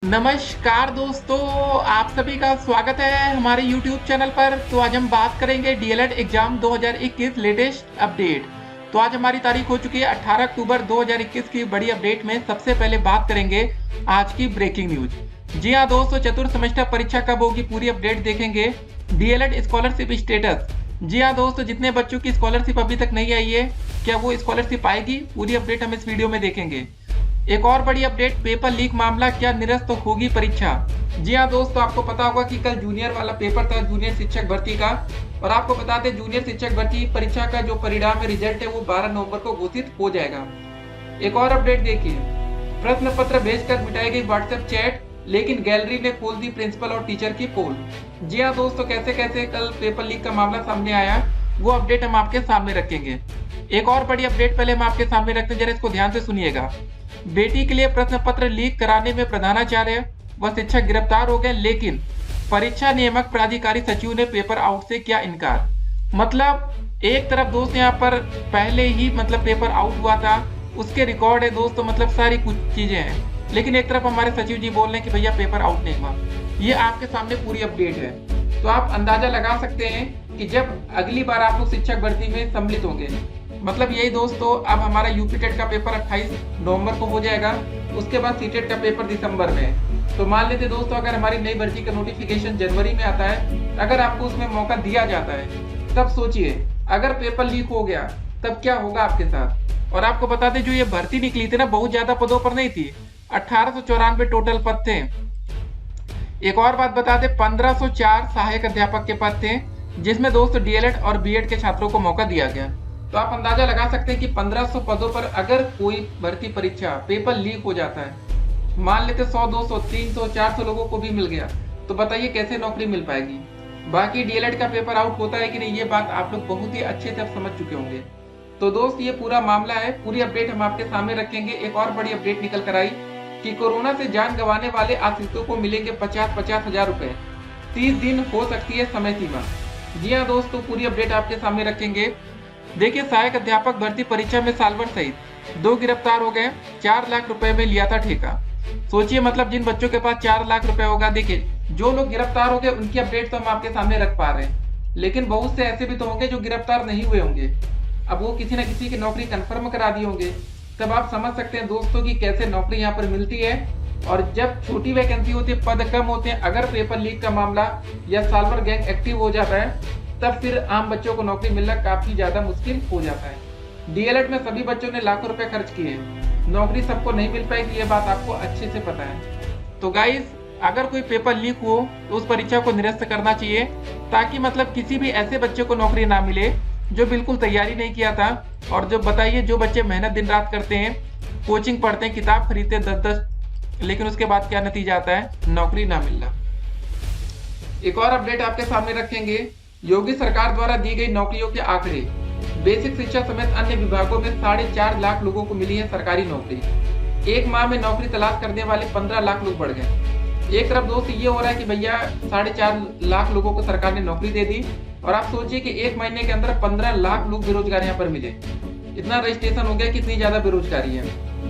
नमस्कार दोस्तों, आप सभी का स्वागत है हमारे YouTube चैनल पर। तो आज हम बात करेंगे डीएलएड एग्जाम 2021 लेटेस्ट अपडेट। तो आज हमारी तारीख हो चुकी है 18 अक्टूबर 2021 की बड़ी अपडेट में सबसे पहले बात करेंगे आज की ब्रेकिंग न्यूज। जी हाँ दोस्तों, चतुर्थ सेमेस्टर परीक्षा कब होगी पूरी अपडेट देखेंगे। DElEd scholarship status. जी हाँ दोस्तों, जितने बच्चों की स्कॉलरशिप अभी तक नहीं आई है, क्या वो स्कॉलरशिप आएगी, पूरी अपडेट हम इस वीडियो में देखेंगे। एक और बड़ी अपडेट, पेपर लीक मामला, क्या निरस्त होगी परीक्षा। जी हाँ दोस्तों, आपको पता होगा कि कल जूनियर वाला पेपर था, जूनियर शिक्षक भर्ती का, और आपको बता दें जूनियर शिक्षक भर्ती परीक्षा का जो परिणाम है, रिजल्ट है, वो 12 नवंबर को घोषित हो जाएगा। एक और अपडेट देखिए, प्रश्न पत्र भेजकर मिटाई गई व्हाट्सएप चैट, लेकिन गैलरी ने खोल दी प्रिंसिपल और टीचर की पोल। जी हाँ दोस्तों, कैसे कैसे कल पेपर लीक का मामला सामने आया, वो अपडेट हम आपके सामने रखेंगे। एक और बड़ी अपडेट पहले हम आपके सामने रखते हैं, जरा इसको ध्यान से सुनिएगा। बेटी के लिए प्रश्न पत्र लीक कराने में प्रधानाचार्य व शिक्षक गिरफ्तार हो गए, लेकिन परीक्षा नियामक प्राधिकारी सचिव ने पेपर आउट से किया इनकार। मतलब एक तरफ दोस्त यहाँ पर पहले ही पेपर आउट हुआ था, उसके रिकॉर्ड है दोस्तों, सारी कुछ चीजें हैं, लेकिन एक तरफ हमारे सचिव जी बोल रहे हैं कि भैया पेपर आउट नहीं हुआ। ये आपके सामने पूरी अपडेट है, तो आप अंदाजा लगा सकते हैं कि जब अगली बार आप लोग शिक्षक भर्ती में सम्मिलित होंगे, यही दोस्तों, अब हमारा यूपी टेट का पेपर 28 नवंबर को हो जाएगा, उसके बाद सीटेट का पेपर दिसंबर में। तो मान लेते दोस्तों, अगर हमारी नई भर्ती का नोटिफिकेशन जनवरी में आता है, अगर आपको उसमें मौका दिया जाता है, तब सोचिए अगर पेपर लीक हो गया तब क्या होगा आपके साथ। और आपको बता दें, जो ये भर्ती निकली थी ना, बहुत ज्यादा पदों पर नहीं थी, 1894 टोटल पद थे। एक और बात बता दें, 1504 सहायक अध्यापक के पद थे, जिसमें दोस्तों डीएलएड और बीएड के छात्रों को मौका दिया गया। तो आप अंदाजा लगा सकते हैं कि 1500 पदों पर अगर कोई भर्ती परीक्षा पेपर लीक हो जाता है, मान लेते 100, 200, 300, 400 लोगों को भी मिल गया, तो बताइए कैसे नौकरी मिल पाएगी। बाकी डीएलएड का पेपर आउट होता है कि नहीं, ये बात आप लोग बहुत ही अच्छे से समझ चुके होंगे। तो दोस्त, ये पूरा मामला है, पूरी अपडेट हम आपके सामने रखेंगे। एक और बड़ी अपडेट निकल कर आई कि कोरोना से जान गंवाने वाले आश्रितों को मिलेंगे 50-50 हजार रुपए, 30 दिन हो सकती है समय सीमा। जी हाँ दोस्तों, पूरी अपडेट आपके सामने रखेंगे। देखिए, सहायक अध्यापक भर्ती परीक्षा में सालभर सहित 2 गिरफ्तार हो गए, 4 लाख रुपए में लिया था ठेका। सोचिए, जिन बच्चों के पास 4 लाख रुपए होगा, देखिए जो लोग गिरफ्तार हो गए उनकी अपडेट तो हम आपके सामने रख पा रहे हैं, लेकिन बहुत से ऐसे भी तो होंगे जो गिरफ्तार नहीं हुए होंगे। अब वो किसी न किसी की नौकरी कन्फर्म करा दी होंगे, तब आप समझ सकते हैं दोस्तों कि कैसे नौकरी यहाँ पर मिलती है। और जब छोटी वैकेंसी होती है, पद कम होते हैं, अगर पेपर लीक का मामला या सालभर गैंग एक्टिव हो जाता है, तब फिर आम बच्चों को नौकरी मिलना काफी ज्यादा मुश्किल हो जाता है। डीएलएड में सभी बच्चों ने लाखों रुपए खर्च किए हैं, नौकरी सबको नहीं मिल पाएगी, ये बात आपको अच्छे से पता है। तो गाइस, अगर कोई पेपर लीक हो तो उस परीक्षा को निरस्त करना चाहिए, ताकि किसी भी ऐसे बच्चे को नौकरी ना मिले जो बिल्कुल तैयारी नहीं किया था। और जो बताइए, जो बच्चे मेहनत दिन रात करते हैं, कोचिंग पढ़ते हैं, किताब खरीदते हैं 10-10, लेकिन उसके बाद क्या नतीजा आता है, नौकरी ना मिलना। एक और अपडेट आपके सामने रखेंगे, योगी सरकार द्वारा दी गई नौकरियों के आंकड़े। बेसिक शिक्षा समेत अन्य विभागों में 4.5 लाख लोगों को मिली है सरकारी नौकरी। एक माह में नौकरी तलाश करने वाले 15 लाख लोग बढ़ गए। एक तरफ दोस्त ये हो रहा है कि भैया 4.5 लाख लोगों को सरकार ने नौकरी दे दी, और आप सोचिए कि एक महीने के अंदर 15 लाख लोग बेरोजगार यहाँ पर मिले। इतना रजिस्ट्रेशन हो गया, कितनी ज्यादा बेरोजगारी है।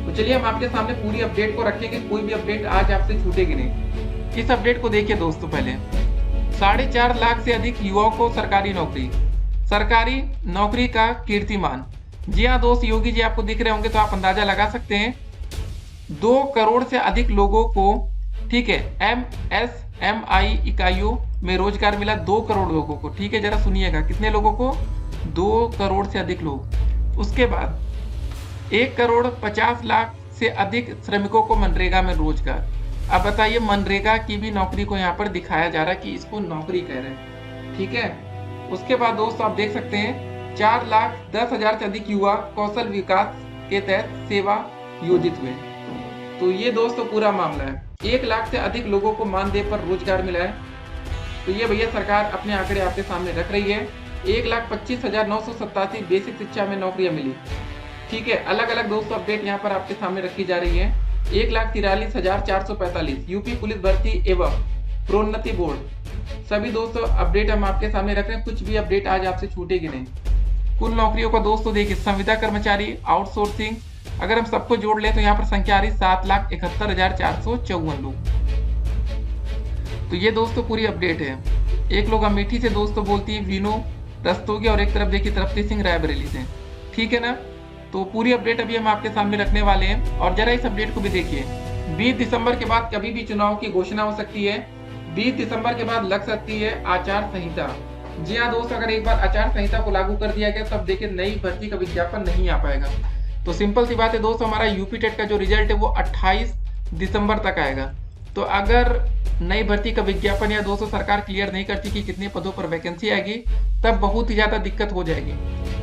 तो चलिए हम आपके सामने पूरी अपडेट को रखेंगे, कोई भी अपडेट आज आपसे छूटेगी नहीं। इस अपडेट को देखिए दोस्तों, पहले 4.5 लाख से अधिक युवाओं को सरकारी नौकरी का कीर्तिमान। जी हाँ दोस्त, योगी जी आपको दिख रहे होंगे, तो आप अंदाजा लगा सकते हैं 2 करोड़ से अधिक लोगों को, ठीक है, एमएसएमई इकाइयों में रोजगार मिला 2 करोड़ लोगों को। ठीक है, जरा सुनिएगा, कितने लोगों को, 2 करोड़ से अधिक लोग। उसके बाद 1 करोड़ 50 लाख से अधिक श्रमिकों को मनरेगा में रोजगार। अब बताइए, मनरेगा की भी नौकरी को यहाँ पर दिखाया जा रहा है कि इसको नौकरी कह रहे हैं। ठीक है, उसके बाद दोस्तों आप देख सकते हैं 4,10,000 से अधिक युवा कौशल विकास के तहत सेवा योजित हुए। तो ये दोस्तों पूरा मामला है। 1 लाख से अधिक लोगों को मानदेय पर रोजगार मिला है। तो ये भैया सरकार अपने आंकड़े आपके सामने रख रही है। 1,25,987 बेसिक शिक्षा में नौकरियां मिली। ठीक है, अलग अलग दोस्तों अपडेट यहाँ पर आपके सामने रखी जा रही है। 1,43,445 यूपी पुलिस भर्ती एवं प्रोन्नति बोर्ड, सभी दोस्तों अपडेट हम आपके सामने रख रहे हैं, कुछ भी अपडेट आज आपसे छूटेगी नहीं। कुल नौकरियों का दोस्तों देखिए, संविदा कर्मचारी, आउटसोर्सिंग, अगर हम सबको जोड़ लें तो यहाँ पर संख्या आ रही 7,71,454 लोग। तो ये दोस्तों पूरी अपडेट है। एक लोग अमेठी से दोस्तों बोलती है वीनो रस्तोगी, और एक तरफ देखिए तृप्ति सिंह रायबरेली से। ठीक है ना, तो पूरी अपडेट अभी हम आपके सामने रखने वाले हैं। और जरा इस अपडेट को भी देखिए। 20 दिसंबर के बाद कभी भी चुनाव की घोषणा हो सकती है। 20 दिसंबर के बाद लग सकती है आचार संहिता। जी हाँ दोस्त, अगर एक बार आचार संहिता को लागू कर दिया गया तब देखिए नई भर्ती का विज्ञापन नहीं आ पाएगा। तो सिंपल सी बात है दोस्त, हमारा यूपी टेट का जो रिजल्ट है वो 28 दिसंबर तक आएगा। तो अगर नई भर्ती का विज्ञापन या दोस्तों सरकार क्लियर नहीं करती कि कितने पदों पर वैकेंसी आएगी, तब बहुत ही ज्यादा दिक्कत हो जाएगी।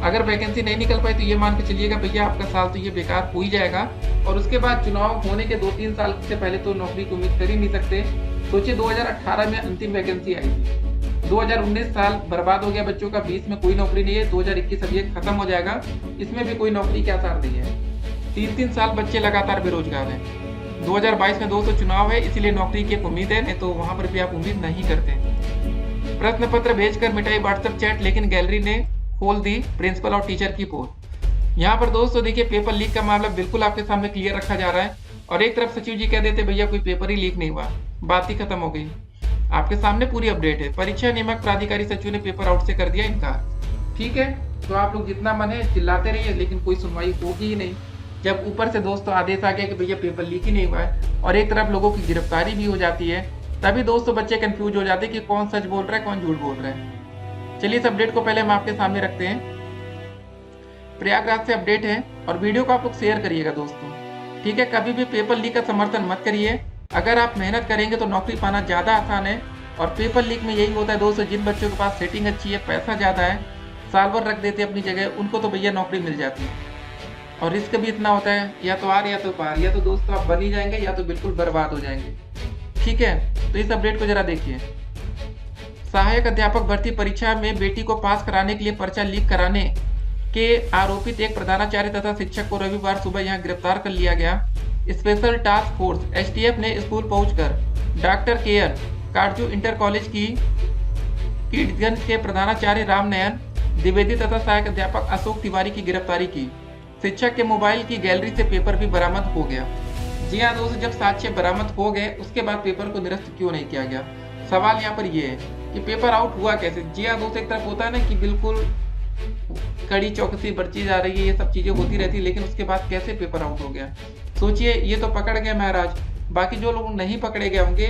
अगर वैकेंसी नहीं निकल पाई तो ये मान के चलिएगा भैया आपका साल तो ये बेकार हो ही जाएगा। और उसके बाद चुनाव होने के 2-3 साल से पहले तो नौकरी की उम्मीद कर ही नहीं सकते। सोचिए 2018 में अंतिम वैकेंसी आई थी, 2019 साल बर्बाद हो गया बच्चों का, 20 में कोई नौकरी नहीं है, 2021 अभी खत्म हो जाएगा, इसमें भी कोई नौकरी के आसार नहीं है। 3-3 साल बच्चे लगातार बेरोजगार हैं। 2022 में दोस्तों चुनाव है, इसीलिए नौकरी की एक उम्मीद है, नहीं तो वहां पर भी आप उम्मीद नहीं करते। प्रश्न पत्र भेजकर मिटाई व्हाट्सएप चैट, लेकिन गैलरी ने खोल दी प्रिंसिपल और टीचर की पोल। यहाँ पर दोस्तों देखिए पेपर लीक का मामला बिल्कुल आपके सामने क्लियर रखा जा रहा है। और एक तरफ सचिव जी कह देते भैया कोई पेपर ही लीक नहीं हुआ, बात ही खत्म हो गई। आपके सामने पूरी अपडेट है। परीक्षा नियामक प्राधिकारी सचिव ने पेपर आउट से कर दिया इनकार। ठीक है, तो आप लोग जितना मन है चिल्लाते रहिए, लेकिन कोई सुनवाई होगी ही नहीं। जब ऊपर से दोस्तों आदेश आ गया कि भैया पेपर लीक ही नहीं हुआ है और एक तरफ लोगों की गिरफ्तारी भी हो जाती है, तभी दोस्तों बच्चे कंफ्यूज हो जाते हैं कि कौन सच बोल रहा है कौन झूठ बोल रहा है। चलिए इस अपडेट को पहले हम आपके सामने रखते हैं। प्रयागराज से अपडेट है और वीडियो को आप लोग शेयर करिएगा दोस्तों। ठीक है, कभी भी पेपर लीक का समर्थन मत करिए। अगर आप मेहनत करेंगे तो नौकरी पाना ज़्यादा आसान है। और पेपर लीक में यही होता है दोस्तों, जिन बच्चों के पास सेटिंग अच्छी है, पैसा ज़्यादा है, साल भर रख देते हैं अपनी जगह, उनको तो भैया नौकरी मिल जाती है। और रिस्क भी इतना होता है, या तो आर या तो पार, या तो दोस्तों आप बन ही जाएंगे या तो बिल्कुल बर्बाद हो जाएंगे। ठीक है, तो इस अपडेट को जरा देखिए। सहायक अध्यापक भर्ती परीक्षा में बेटी को पास कराने के लिए पर्चा लीक कराने के आरोपित एक प्रधानाचार्य तथा शिक्षक को रविवार सुबह यहां गिरफ्तार कर लिया गया। स्पेशल टास्क फोर्स एसटीएफ ने स्कूल पहुंचकर doctor care Katju inter college की कीर्तगंज के प्रधानाचार्य रामनयन द्विवेदी तथा सहायक अध्यापक अशोक तिवारी की गिरफ्तारी की। शिक्षक के मोबाइल की गैलरी से पेपर भी बरामद हो गया। जी हाँ दोस्तों, जब साक्ष्य बरामद हो गए उसके बाद पेपर को निरस्त क्यों नहीं किया गया? सवाल यहाँ पर ये है कि पेपर आउट हुआ कैसे। जी हाँ दोस्तों, एक तरफ होता है ना कि बिल्कुल कड़ी चौकसी बरती जा रही है, ये सब चीजें होती रहती है, लेकिन उसके बाद कैसे पेपर आउट हो गया? सोचिए, ये तो पकड़ गए महाराज, बाकी जो लोग नहीं पकड़े गए होंगे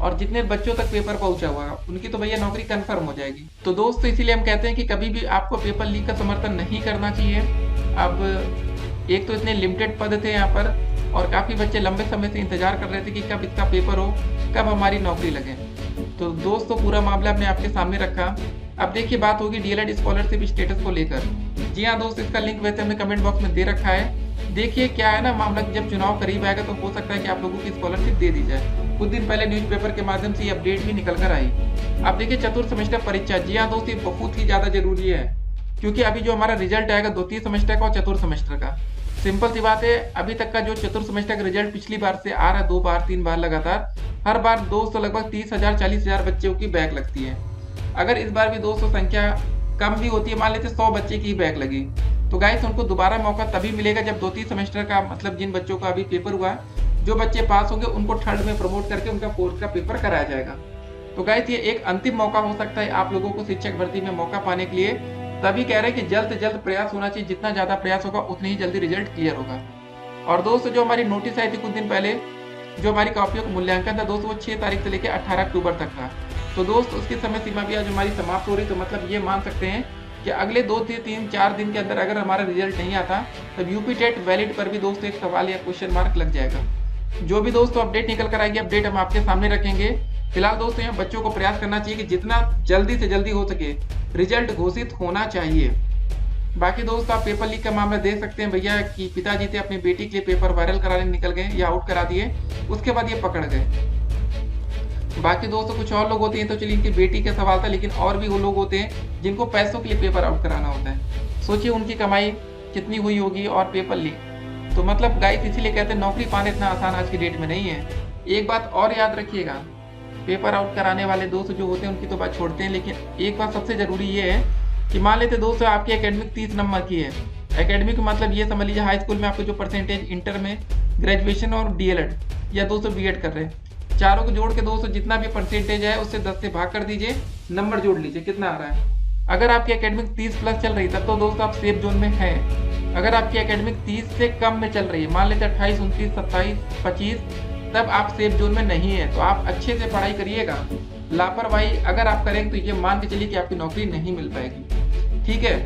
और जितने बच्चों तक पेपर पहुंचा हुआ उनकी तो भैया नौकरी कंफर्म हो जाएगी। तो दोस्तों इसीलिए हम कहते हैं कि कभी भी आपको पेपर लीक का समर्थन नहीं करना चाहिए। अब एक तो इतने लिमिटेड पद थे यहाँ पर और काफी बच्चे लंबे समय से इंतजार कर रहे थे कि कब इसका पेपर हो, कब हमारी नौकरी लगे। तो दोस्तों पूरा मामला हमने आपके सामने रखा। अब देखिए बात होगी डीएलएड स्कॉलरशिप स्टेटस को लेकर। जी हाँ दोस्त, इसका लिंक वैसे हमने कमेंट बॉक्स में दे रखा है। देखिए क्या है ना मामला, जब चुनाव करीब आएगा तो हो सकता है कि आप लोगों की स्कॉलरशिप दे दी जाए। कुछ दिन पहले न्यूज़पेपर के माध्यम से ये अपडेट भी निकल कर आई। अब देखिए चतुर्थ सेमेस्टर परीक्षा, जी हाँ दोस्त, ये बहुत ही ज्यादा जरूरी है क्योंकि अभी जो हमारा रिजल्ट आएगा द्वितीय सेमेस्टर का और चतुर्थ सेमेस्टर का। सिंपल सी बात है, अभी तक का जो चतुर्थ सेमेस्टर का रिजल्ट पिछली बार से आ रहा है, 2 बार 3 बार लगातार, हर बार दोस्तों लगभग 30,000 40,000 बच्चों की बैक लगती है। अगर इस बार भी दोस्तों संख्या कम भी होती है, मान लेते 100 बच्चे की बैक लगी, तो गाइस उनको दोबारा मौका तभी मिलेगा जब द्वितीय सेमेस्टर का, मतलब जिन बच्चों का अभी पेपर हुआ है, जो बच्चे पास होंगे उनको थर्ड में प्रमोट करके उनका फोर्थ का पेपर कराया जाएगा। तो गाइस ये एक अंतिम मौका हो सकता है आप लोगों को शिक्षक भर्ती में मौका पाने के लिए। तभी कह रहे हैं कि जल्द से जल्द प्रयास होना चाहिए, जितना ज्यादा प्रयास होगा उतनी ही जल्दी रिजल्ट क्लियर होगा। और दोस्तों जो हमारी नोटिस आई थी कुछ दिन पहले, जो हमारी कॉपियों का मूल्यांकन था दोस्तों, वो 6 तारीख से लेकर 18 अक्टूबर तक था। तो दोस्त उसकी समय सीमा भी आज हमारी समाप्त हो रही। तो मतलब ये मान सकते हैं कि अगले 2 से 3-4 दिन के अंदर अगर हमारा रिजल्ट नहीं आता तब यूपी टेट वैलिड पर भी दोस्तों एक सवाल या क्वेश्चन मार्क लग जाएगा। जो भी दोस्तों अपडेट निकल कर आएगी, अपडेट हम आपके सामने रखेंगे। फिलहाल दोस्तों यहाँ बच्चों को प्रयास करना चाहिए कि जितना जल्दी से जल्दी हो सके रिजल्ट घोषित होना चाहिए। बाकी दोस्तों आप पेपर लीक का मामला देख सकते हैं भैया कि पिताजी थे अपनी बेटी के लिए पेपर वायरल कराने निकल गए या आउट करा दिए, उसके बाद ये पकड़ गए। बाकी दोस्तों कुछ और लोग होते हैं, तो चलिए इनकी बेटी का सवाल था, लेकिन और भी वो लोग होते हैं जिनको पैसों के लिए पेपर आउट कराना होता है। सोचिए उनकी कमाई कितनी हुई होगी और पेपर लीक। तो मतलब गाइस इसीलिए कहते हैं नौकरी पाना इतना आसान आज की डेट में नहीं है। एक बात और याद रखिएगा, पेपर आउट कराने वाले दोस्त जो होते हैं उनकी तो बात छोड़ते हैं, लेकिन एक बात सबसे जरूरी ये है कि मान लेते दोस्तों आपकी एकेडमिक 30 नंबर की है। एकेडमिक मतलब ये समझ लीजिए हाई स्कूल में आपको जो परसेंटेज इंटर में, ग्रेजुएशन और डीएलएड या दोस्तों बीएड कर रहे हैं, चारों को जोड़ के दोस्तों जितना भी परसेंटेज है उससे 10 से भाग कर दीजिए, नंबर जोड़ लीजिए कितना आ रहा है। अगर आपकी एकेडमिक 30 प्लस चल रही तब तो दोस्तों आप सेफ जोन में हैं। अगर आपकी एकेडमिक 30 से कम में चल रही है, मान लेते 28, 29, 27, 25, तब आप सेफ जोन में नहीं है। तो आप अच्छे से पढ़ाई करिएगा। लापरवाही अगर आप करेंगे तो ये मान के चलिए कि आपकी नौकरी नहीं मिल पाएगी। ठीक है,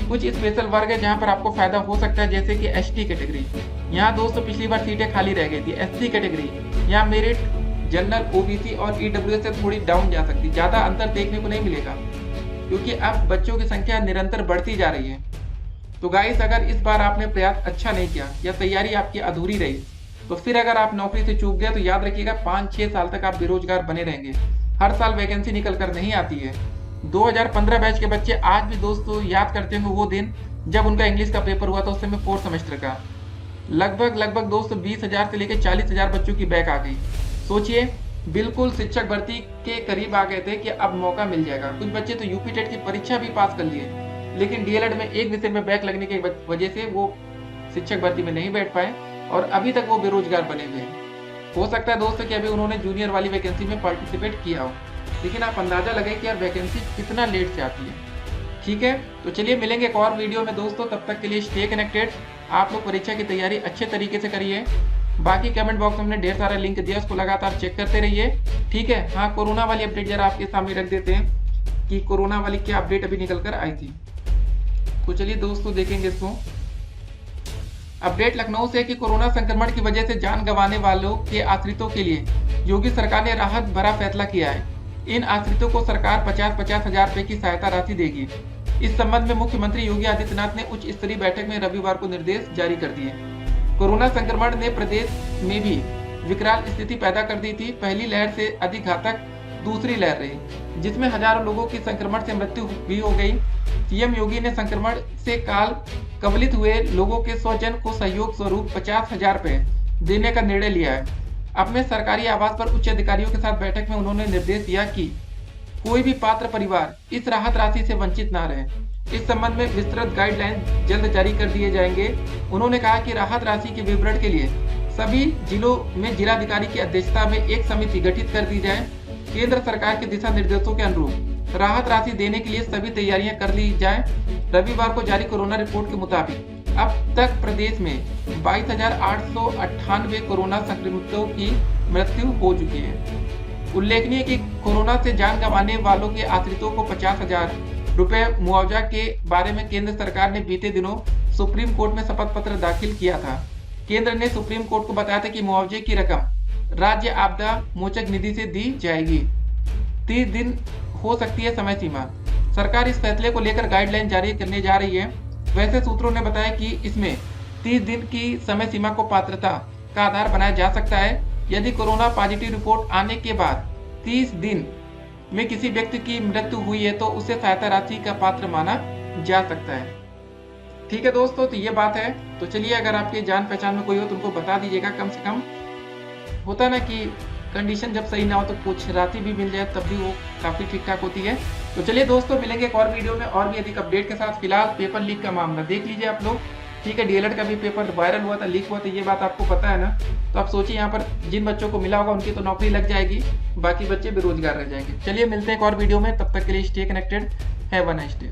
कुछ स्पेशल वर्ग है जहाँ पर आपको फायदा हो सकता है, जैसे कि एसटी कैटेगरी। यहाँ दोस्तों पिछली बार सीटें खाली रह गई थी। एससी कैटेगरी यहाँ मेरिट जनरल, ओबीसी और ईडब्ल्यूएस से थोड़ी डाउन जा सकती, ज्यादा अंतर देखने को नहीं मिलेगा क्योंकि अब बच्चों की संख्या निरंतर बढ़ती जा रही है। तो गाइस, अगर इस बार आपने प्रयास अच्छा नहीं किया या तैयारी आपकी अधूरी रही तो फिर अगर आप नौकरी से चूक गए तो याद रखिएगा 5-6 साल तक आप बेरोजगार बने रहेंगे। हर साल वैकेंसी निकल कर नहीं आती है। 2015 बैच के बच्चे आज भी दोस्तों याद करते होंगे वो दिन जब उनका इंग्लिश का पेपर हुआ था, उस समय 4th सेमेस्टर का। लगभग दोस्तों 20,000 से लेकर 40,000 बच्चों की बैक आ गई। सोचिए, बिल्कुल शिक्षक भर्ती के करीब आ गए थे कि अब मौका मिल जाएगा। कुछ बच्चे तो यूपी टेट की परीक्षा भी पास कर लिए, लेकिन डीएलएड में एक विषय में बैक लगने की वजह से वो शिक्षक भर्ती में नहीं बैठ पाए और अभी तक वो बेरोजगार बने हुए हैं। हो सकता है दोस्तों कि अभी उन्होंने जूनियर वाली वैकेंसी में पार्टिसिपेट किया हो, लेकिन आप अंदाजा लगाइए कि यार वैकेंसी कितना लेट से आती है। ठीक है, तो चलिए मिलेंगे एक और वीडियो में दोस्तों। तब तक के लिए स्टे कनेक्टेड। आप लोग परीक्षा की तैयारी अच्छे तरीके से करिए। बाकी कमेंट बॉक्स में हमने ढेर सारा लिंक दिया, उसको लगातार चेक करते रहिए। ठीक है, हाँ, कोरोना वाली अपडेट जरा आपके सामने रख देते हैं कि कोरोना वाली क्या अपडेट अभी निकल कर आई थी। तो चलिए दोस्तों देखेंगे इसको। अपडेट लखनऊ से कि कोरोना संक्रमण की वजह से जान गंवाने वालों के आश्रितों के लिए योगी सरकार ने राहत भरा फैसला किया है। इन आश्रितों को सरकार 50-50 हजार रुपए की सहायता राशि देगी। इस संबंध में मुख्यमंत्री योगी आदित्यनाथ ने उच्च स्तरीय बैठक में रविवार को निर्देश जारी कर दिए। कोरोना संक्रमण ने प्रदेश में भी विकराल स्थिति पैदा कर दी थी। पहली लहर से अधिक घातक दूसरी लहर रही, जिसमें हजारों लोगों की संक्रमण से मृत्यु भी हो गई। सीएम योगी ने संक्रमण से काल कवलित हुए लोगों के 100 जन को सहयोग स्वरूप 50,000 रुपए देने का निर्णय लिया है। अपने सरकारी आवास पर उच्च अधिकारियों के साथ बैठक में उन्होंने निर्देश दिया कि कोई भी पात्र परिवार इस राहत राशि से वंचित न रहे। इस संबंध में विस्तृत गाइडलाइन जल्द जारी कर दिए जाएंगे। उन्होंने कहा कि राहत राशि के विवरण के लिए सभी जिलों में जिलाधिकारी की अध्यक्षता में एक समिति गठित कर दी जाए। केंद्र सरकार के दिशा निर्देशों के अनुरूप राहत राशि देने के लिए सभी तैयारियां कर ली जाए। रविवार को जारी कोरोना रिपोर्ट के मुताबिक अब तक प्रदेश में 22,898 कोरोना संक्रमितों की मृत्यु हो चुकी है। उल्लेखनीय कि कोरोना से जान गंवाने वालों के आश्रितों को 50,000 रुपए मुआवजा के बारे में केंद्र सरकार ने बीते दिनों सुप्रीम कोर्ट में शपथ पत्र दाखिल किया था। केंद्र ने सुप्रीम कोर्ट को बताया था कि मुआवजे की रकम राज्य आपदा मोचक निधि से दी जाएगी। 30 दिन हो सकती है समय सीमा। सरकार इस फैसले को लेकर गाइडलाइन जारी करने जा रही है। वैसे सूत्रों ने बताया कि इसमें 30 दिन की समय सीमा को पात्रता का आधार बनाया जा सकता है। यदि कोरोना पॉजिटिव रिपोर्ट आने के बाद 30 दिन में किसी व्यक्ति की मृत्यु हुई है तो उसे सहायता राशि का पात्र माना जा सकता है। ठीक है दोस्तों, तो ये बात है। तो चलिए, अगर आपके जान पहचान में कोई हो तो उनको बता दीजिएगा। कम से कम होता ना कि कंडीशन जब सही ना हो तो कुछ राशि भी मिल जाए, तब भी वो काफी ठीक ठाक होती है। तो चलिए दोस्तों, मिलेंगे एक और वीडियो में और भी अधिक अपडेट के साथ। फिलहाल पेपर लीक का मामला देख लीजिए आप लोग। ठीक है, डीएलएड का भी पेपर वायरल हुआ था, लीक हुआ था, ये बात आपको पता है ना। तो आप सोचिए, यहाँ पर जिन बच्चों को मिला होगा उनकी तो नौकरी लग जाएगी, बाकी बच्चे बेरोजगार रह जाएंगे। चलिए मिलते हैं एक और वीडियो में, तब तक के लिए stay connected. Have a nice day.